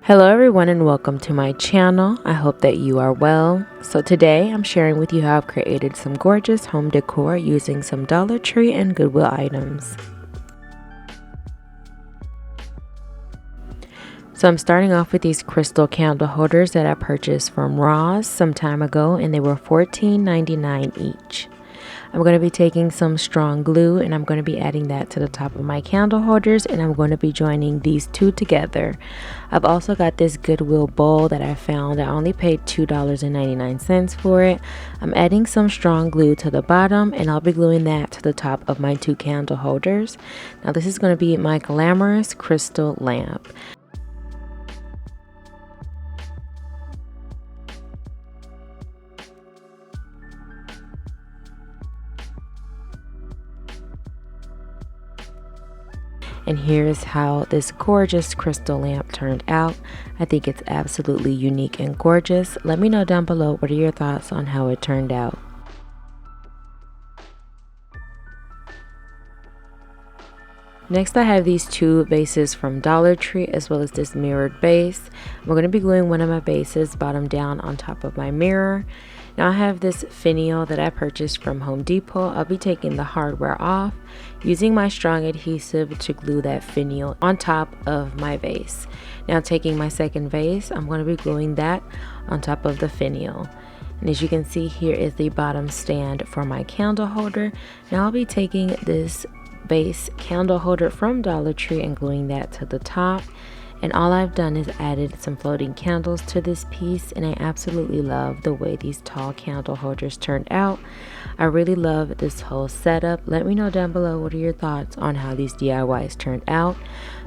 Hello everyone and welcome to my channel. I hope that you are well. So today I'm sharing with you how I've created some gorgeous home decor using some Dollar Tree and Goodwill items. So I'm starting off with these crystal candle holders that I purchased from Ross some time ago, and they were $14.99 each. I'm going to be taking some strong glue and I'm going to be adding that to the top of my candle holders, and I'm going to be joining these two together. I've also got this Goodwill bowl that I found. I only paid $2.99 for it. I'm adding some strong glue to the bottom and I'll be gluing that to the top of my two candle holders. Now this is going to be my Glamorous crystal lamp. And here's how this gorgeous crystal lamp turned out. I think it's absolutely unique and gorgeous. Let me know down below what are your thoughts on how it turned out. Next I have these two bases from Dollar Tree as well as this mirrored base. I'm going to be gluing one of my bases bottom down on top of my mirror. Now I have this finial that I purchased from Home Depot. I'll be taking the hardware off, using my strong adhesive to glue that finial on top of my vase. Now taking my second vase, I'm going to be gluing that on top of the finial. And as you can see, here is the bottom stand for my candle holder. Now I'll be taking this base candle holder from Dollar Tree and gluing that to the top. And all I've done is added some floating candles to this piece, and I absolutely love the way these tall candle holders turned out. I really love this whole setup. Let me know down below what are your thoughts on how these DIYs turned out.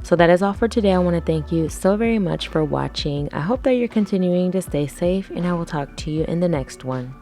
So that is all for today. I want to thank you so very much for watching. I hope that you're continuing to stay safe, and I will talk to you in the next one.